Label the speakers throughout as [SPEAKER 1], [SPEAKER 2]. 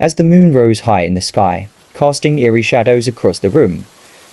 [SPEAKER 1] As the moon rose high in the sky, casting eerie shadows across the room,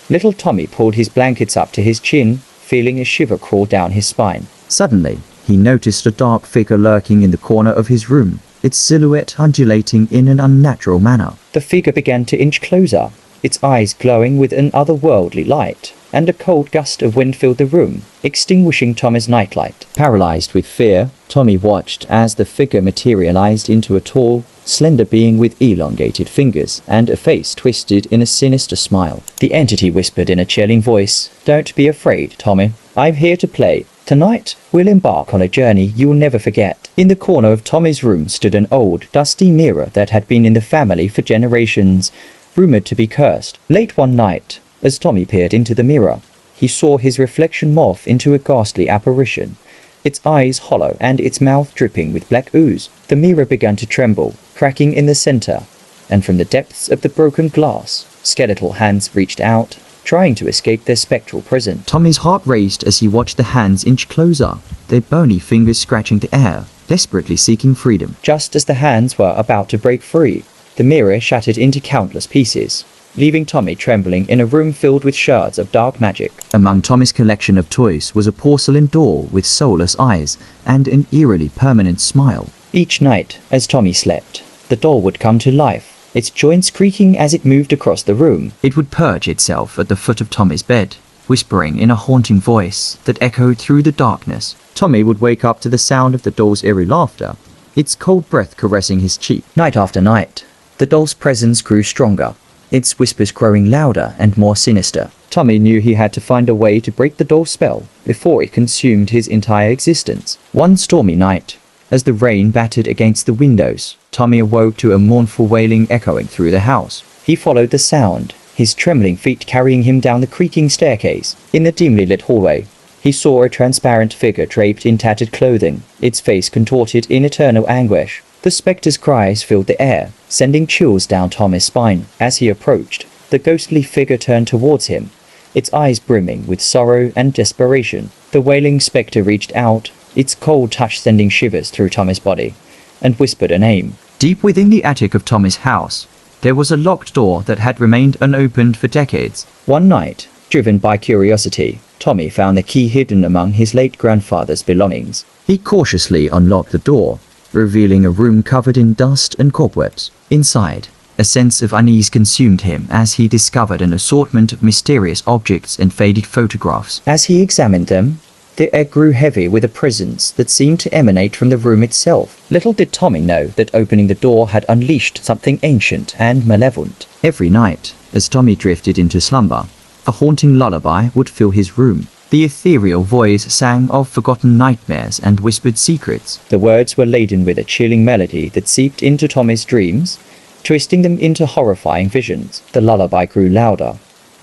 [SPEAKER 1] little Tommy pulled his blankets up to his chin, feeling a shiver crawl down his spine. Suddenly, he noticed a dark figure lurking in the corner of his room, its silhouette undulating in an unnatural manner. The figure began to inch closer, its eyes glowing with an otherworldly light, and a cold gust of wind filled the room, extinguishing Tommy's nightlight. Paralyzed with fear, Tommy watched as the figure materialized into a tall, slender being with elongated fingers and a face twisted in a sinister smile. The entity whispered in a chilling voice, "Don't be afraid, Tommy. I'm here to play. Tonight, we'll embark on a journey you'll never forget." In the corner of Tommy's room stood an old, dusty mirror that had been in the family for generations, rumored to be cursed. Late one night, as Tommy peered into the mirror, he saw his reflection morph into a ghastly apparition, its eyes hollow and its mouth dripping with black ooze. The mirror began to tremble, cracking in the center, and from the depths of the broken glass, skeletal hands reached out, trying to escape their spectral prison. Tommy's heart raced as he watched the hands inch closer, their bony fingers scratching the air, desperately seeking freedom. Just as the hands were about to break free, the mirror shattered into countless pieces, leaving Tommy trembling in a room filled with shards of dark magic. Among Tommy's collection of toys was a porcelain doll with soulless eyes and an eerily permanent smile. Each night, as Tommy slept, the doll would come to life, its joints creaking as it moved across the room. It would perch itself at the foot of Tommy's bed, whispering in a haunting voice that echoed through the darkness. Tommy would wake up to the sound of the doll's eerie laughter, its cold breath caressing his cheek. Night after night, the doll's presence grew stronger, its whispers growing louder and more sinister. Tommy knew he had to find a way to break the doll's spell before it consumed his entire existence. One stormy night, as the rain battered against the windows, Tommy awoke to a mournful wailing echoing through the house. He followed the sound, his trembling feet carrying him down the creaking staircase. In the dimly lit hallway, he saw a transparent figure draped in tattered clothing, its face contorted in eternal anguish. The specter's cries filled the air, sending chills down Tommy's spine. As he approached, the ghostly figure turned towards him, its eyes brimming with sorrow and desperation. The wailing specter reached out, its cold touch sending shivers through Tommy's body, and whispered a name. Deep within the attic of Tommy's house, there was a locked door that had remained unopened for decades. One night, driven by curiosity, Tommy found the key hidden among his late grandfather's belongings. He cautiously unlocked the door, revealing a room covered in dust and cobwebs. Inside, a sense of unease consumed him as he discovered an assortment of mysterious objects and faded photographs. As he examined them, the air grew heavy with a presence that seemed to emanate from the room itself. Little did Tommy know that opening the door had unleashed something ancient and malevolent. Every night, as Tommy drifted into slumber, a haunting lullaby would fill his room. The ethereal voice sang of forgotten nightmares and whispered secrets. The words were laden with a chilling melody that seeped into Tommy's dreams, twisting them into horrifying visions. The lullaby grew louder,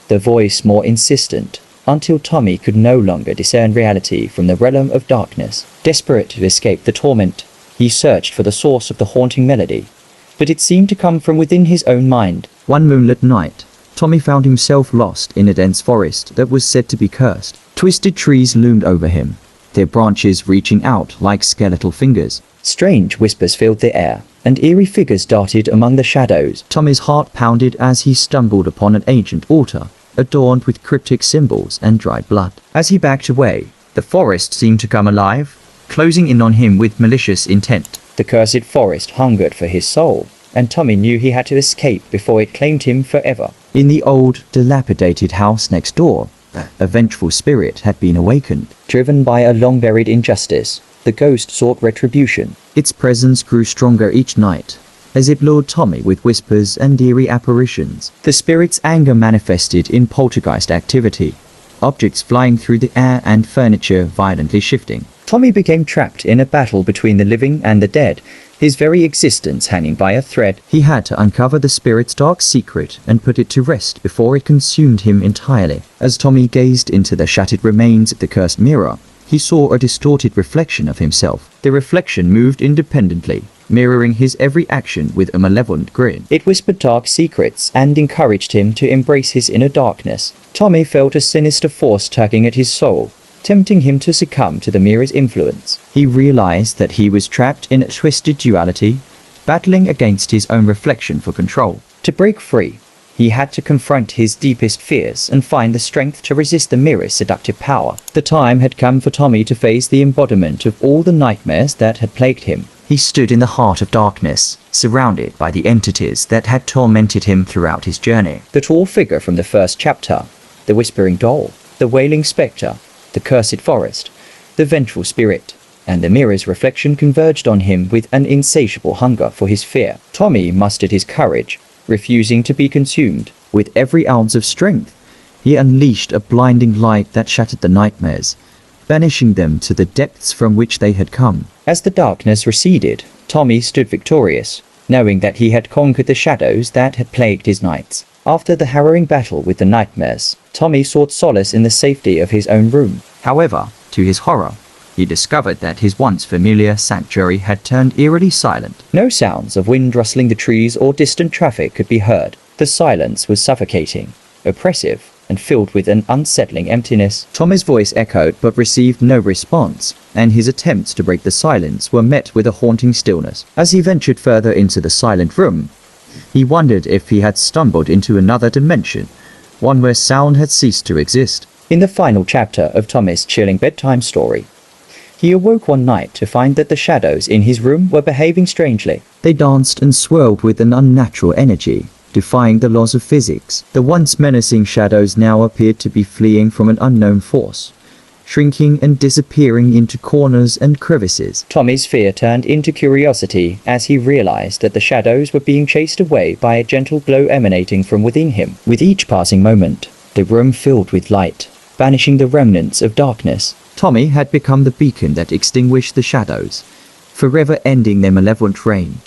[SPEAKER 1] the voice more insistent, until Tommy could no longer discern reality from the realm of darkness. Desperate to escape the torment, he searched for the source of the haunting melody, but it seemed to come from within his own mind. One moonlit night, Tommy found himself lost in a dense forest that was said to be cursed. Twisted trees loomed over him, their branches reaching out like skeletal fingers. Strange whispers filled the air, and eerie figures darted among the shadows. Tommy's heart pounded as he stumbled upon an ancient altar, adorned with cryptic symbols and dried blood. As he backed away, the forest seemed to come alive, closing in on him with malicious intent. The cursed forest hungered for his soul, and Tommy knew he had to escape before it claimed him forever. In the old, dilapidated house next door, a vengeful spirit had been awakened. Driven by a long-buried injustice, the ghost sought retribution. Its presence grew stronger each night, as it lured Tommy with whispers and eerie apparitions. The spirit's anger manifested in poltergeist activity, objects flying through the air and furniture violently shifting. Tommy became trapped in a battle between the living and the dead, his very existence hanging by a thread. He had to uncover the spirit's dark secret and put it to rest before it consumed him entirely. As Tommy gazed into the shattered remains of the cursed mirror, he saw a distorted reflection of himself. The reflection moved independently, mirroring his every action with a malevolent grin. It whispered dark secrets and encouraged him to embrace his inner darkness. Tommy felt a sinister force tugging at his soul, tempting him to succumb to the mirror's influence. He realized that he was trapped in a twisted duality, battling against his own reflection for control. To break free, he had to confront his deepest fears and find the strength to resist the mirror's seductive power. The time had come for Tommy to face the embodiment of all the nightmares that had plagued him. He stood in the heart of darkness, surrounded by the entities that had tormented him throughout his journey. The tall figure from the first chapter, the whispering doll, the wailing spectre, the cursed forest, the vengeful spirit, and the mirror's reflection converged on him with an insatiable hunger for his fear. Tommy mustered his courage, refusing to be consumed. With every ounce of strength, he unleashed a blinding light that shattered the nightmares, banishing them to the depths from which they had come. As the darkness receded, Tommy stood victorious, knowing that he had conquered the shadows that had plagued his nights. After the harrowing battle with the nightmares, Tommy sought solace in the safety of his own room. However, to his horror, he discovered that his once familiar sanctuary had turned eerily silent. No sounds of wind rustling the trees or distant traffic could be heard. The silence was suffocating, oppressive, and filled with an unsettling emptiness. Tommy's voice echoed but received no response, and his attempts to break the silence were met with a haunting stillness. As he ventured further into the silent room, he wondered if he had stumbled into another dimension, one where sound had ceased to exist. In the final chapter of Tommy's chilling bedtime story, he awoke one night to find that the shadows in his room were behaving strangely. They danced and swirled with an unnatural energy, defying the laws of physics. The once menacing shadows now appeared to be fleeing from an unknown force, shrinking and disappearing into corners and crevices. Tommy's fear turned into curiosity as he realized that the shadows were being chased away by a gentle glow emanating from within him. With each passing moment, the room filled with light, banishing the remnants of darkness. Tommy had become the beacon that extinguished the shadows, forever ending their malevolent reign.